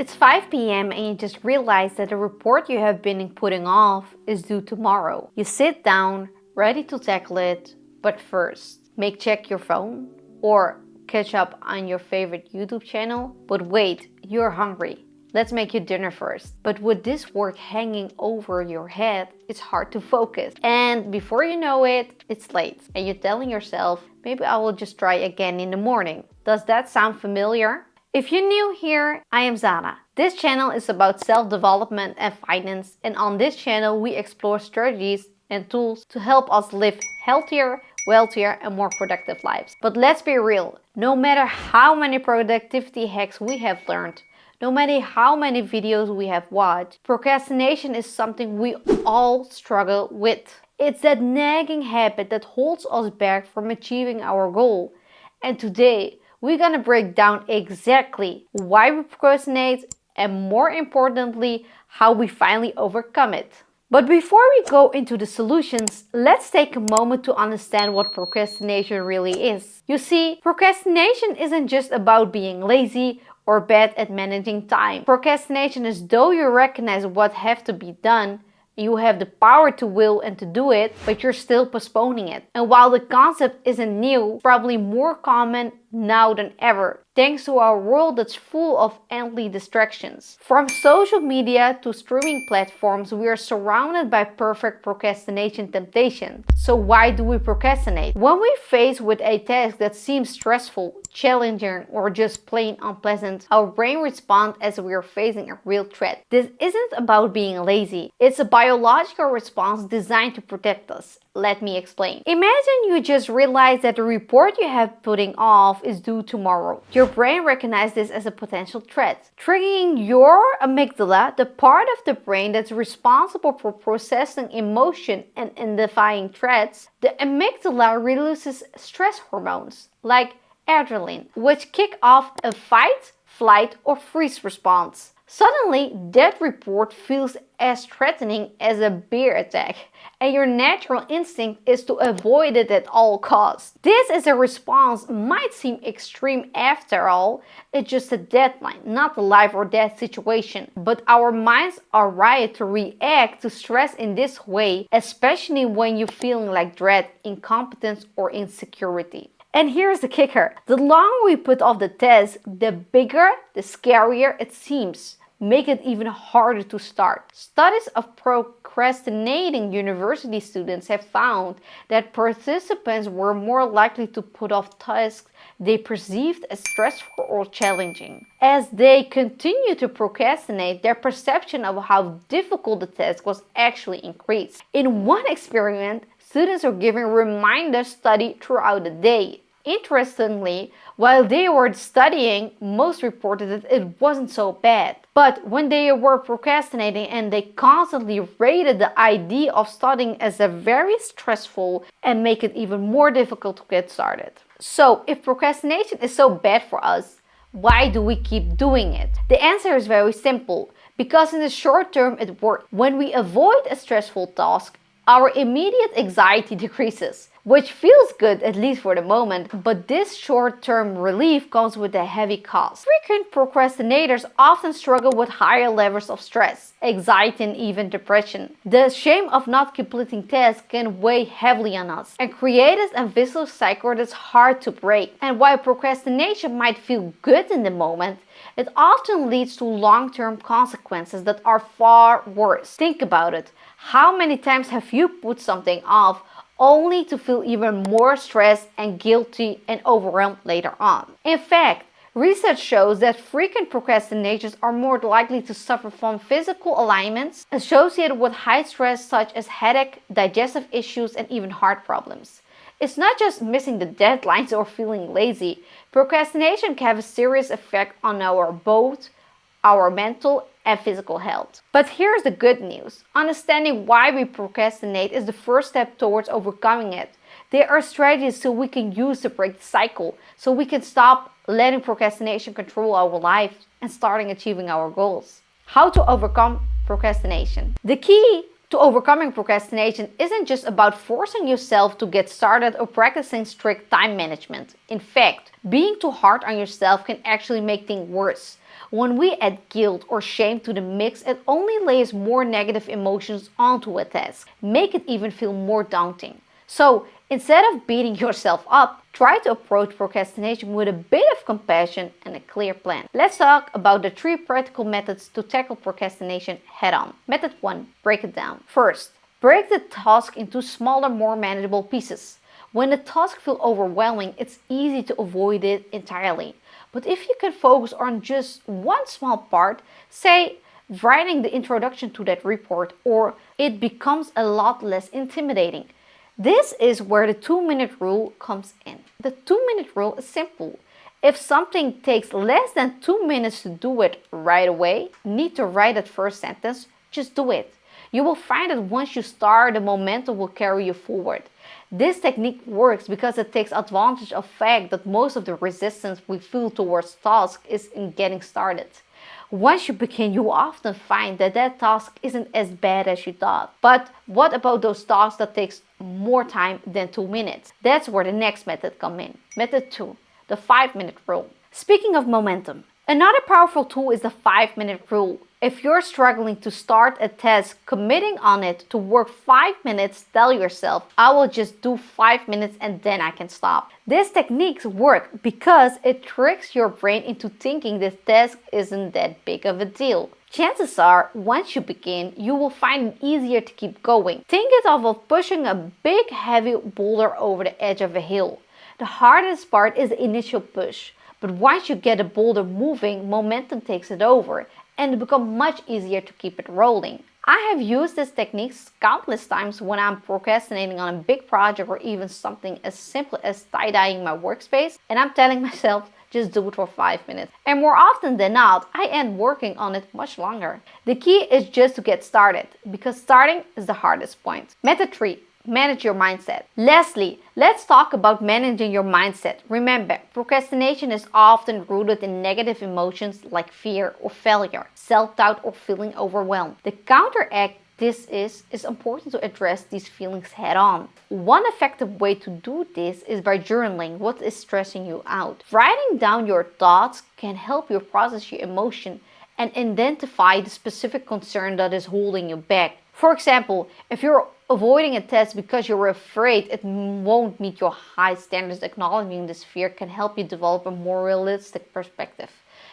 It's 5 p.m. and you just realize that the report you have been putting off is due tomorrow. You sit down, ready to tackle it, but first, check your phone or catch up on your favorite YouTube channel. But wait, you're hungry. Let's make you dinner first. But with this work hanging over your head, it's hard to focus. And before you know it, it's late. And you're telling yourself, maybe I will just try again in the morning. Does that sound familiar? If you're new here, I am Zara. This channel is about self-development and finance, and on this channel we explore strategies and tools to help us live healthier, wealthier and more productive lives. But let's be real, no matter how many productivity hacks we have learned, no matter how many videos we have watched, procrastination is something we all struggle with. It's that nagging habit that holds us back from achieving our goal. And today, we're gonna break down exactly why we procrastinate and, more importantly, how we finally overcome it. But before we go into the solutions, let's take a moment to understand what procrastination really is. You see, procrastination isn't just about being lazy or bad at managing time. Procrastination is though you recognize what has to be done, you have the power to will and to do it, but you're still postponing it. And while the concept isn't new, probably more common now than ever, thanks to our world that's full of endless distractions. From social media to streaming platforms, we are surrounded by perfect procrastination temptation. So why do we procrastinate? When we face with a task that seems stressful, challenging, or just plain unpleasant, our brain responds as we are facing a real threat. This isn't about being lazy. It's a biological response designed to protect us. Let me explain. Imagine you just realized that the report you have putting off is due tomorrow. Your brain recognizes this as a potential threat, triggering your amygdala, the part of the brain that's responsible for processing emotion and identifying threats. The amygdala releases stress hormones like adrenaline, which kick off a fight, flight, or freeze response. Suddenly, that report feels as threatening as a bear attack, and your natural instinct is to avoid it at all costs. This is a response might seem extreme after all, it's just a deadline, not a life or death situation. But our minds are wired to react to stress in this way, especially when you're feeling like dread, incompetence, or insecurity. And here's the kicker. The longer we put off the task, the bigger, the scarier it seems. Make it even harder to start. Studies of procrastinating university students have found that participants were more likely to put off tasks they perceived as stressful or challenging. As they continue to procrastinate, their perception of how difficult the task was actually increased. In one experiment, students were given reminders studied throughout the day. Interestingly, while they were studying, most reported that it wasn't so bad. But when they were procrastinating and they constantly rated the idea of studying as a very stressful and make it even more difficult to get started. So, if procrastination is so bad for us, why do we keep doing it? The answer is very simple. Because in the short term it works. When we avoid a stressful task, our immediate anxiety decreases, which feels good at least for the moment, but this short-term relief comes with a heavy cost. Frequent procrastinators often struggle with higher levels of stress, anxiety and even depression. The shame of not completing tasks can weigh heavily on us and create a vicious cycle that's hard to break. And while procrastination might feel good in the moment, it often leads to long-term consequences that are far worse. Think about it. How many times have you put something off only to feel even more stressed and guilty and overwhelmed later on? In fact, research shows that frequent procrastinators are more likely to suffer from physical ailments associated with high stress such as headache, digestive issues, and even heart problems. It's not just missing the deadlines or feeling lazy. Procrastination can have a serious effect on both our mental and physical health. But here's the good news. Understanding why we procrastinate is the first step towards overcoming it. There are strategies so we can use to break the cycle, so we can stop letting procrastination control our life and starting achieving our goals. How to overcome procrastination. The key to overcoming procrastination isn't just about forcing yourself to get started or practicing strict time management. In fact, being too hard on yourself can actually make things worse. When we add guilt or shame to the mix, it only layers more negative emotions onto a task, make it even feel more daunting. So instead of beating yourself up, try to approach procrastination with a bit of compassion and a clear plan. Let's talk about the 3 practical methods to tackle procrastination head on. Method 1. Break it down. First, break the task into smaller, more manageable pieces. When the task feels overwhelming, it's easy to avoid it entirely. But if you can focus on just one small part, say writing the introduction to that report, or it becomes a lot less intimidating. This is where the 2-minute rule comes in. The 2-minute rule is simple. If something takes less than 2 minutes to do it right away, need to write that first sentence, just do it. You will find that once you start, the momentum will carry you forward. This technique works because it takes advantage of the fact that most of the resistance we feel towards tasks is in getting started. Once you begin, you will often find that that task isn't as bad as you thought. But what about those tasks that takes more time than 2 minutes? That's where the next method comes in. Method 2, the 5-minute rule. Speaking of momentum, another powerful tool is the 5-minute rule. If you're struggling to start a task, committing on it to work 5 minutes, tell yourself, I will just do 5 minutes and then I can stop. These techniques work because it tricks your brain into thinking this task isn't that big of a deal. Chances are, once you begin, you will find it easier to keep going. Think it of pushing a big heavy boulder over the edge of a hill. The hardest part is the initial push, but once you get the boulder moving, momentum takes it over, and it becomes much easier to keep it rolling. I have used this technique countless times when I'm procrastinating on a big project or even something as simple as tie-dyeing my workspace, and I'm telling myself, just do it for 5 minutes. And more often than not, I end working on it much longer. The key is just to get started, because starting is the hardest point. Method 3. Manage your mindset. Lastly, let's talk about managing your mindset. Remember, procrastination is often rooted in negative emotions like fear or failure, self-doubt or feeling overwhelmed. The counteract this is important to address these feelings head on. One effective way to do this is by journaling what is stressing you out. Writing down your thoughts can help you process your emotion and identify the specific concern that is holding you back. For example, if you're avoiding a test because you're afraid it won't meet your high standards, acknowledging this fear can help you develop a more realistic perspective.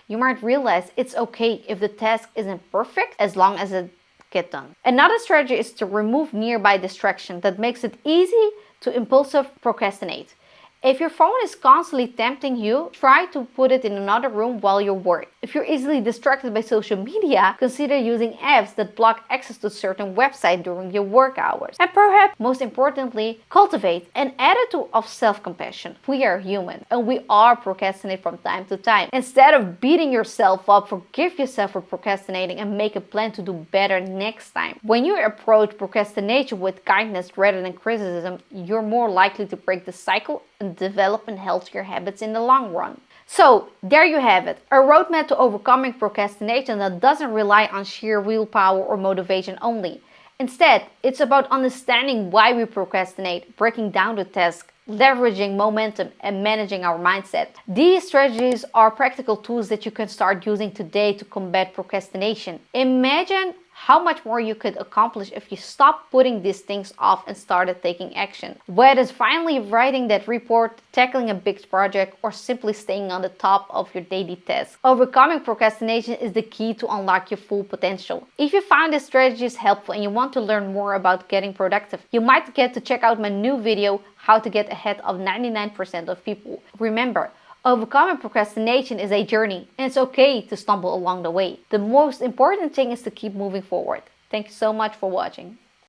You might realize it's okay if the task isn't perfect as long as it gets done. Another strategy is to remove nearby distraction that makes it easy to impulsive procrastinate. If your phone is constantly tempting you, try to put it in another room while you work. If you're easily distracted by social media, consider using apps that block access to certain websites during your work hours. And perhaps most importantly, cultivate an attitude of self-compassion. We are human and we all procrastinate from time to time. Instead of beating yourself up, forgive yourself for procrastinating and make a plan to do better next time. When you approach procrastination with kindness rather than criticism, you're more likely to break the cycle and develop healthier habits in the long run. So, there you have it, a roadmap to overcoming procrastination that doesn't rely on sheer willpower or motivation only. Instead, it's about understanding why we procrastinate, breaking down the task, leveraging momentum, and managing our mindset. These strategies are practical tools that you can start using today to combat procrastination. Imagine how much more you could accomplish if you stopped putting these things off and started taking action. Whether it's finally writing that report, tackling a big project, or simply staying on the top of your daily tasks. Overcoming procrastination is the key to unlock your full potential. If you found these strategies helpful and you want to learn more about getting productive, you might get to check out my new video, How to Get Ahead of 99% of People. Remember, overcoming procrastination is a journey, and it's okay to stumble along the way. The most important thing is to keep moving forward. Thank you so much for watching.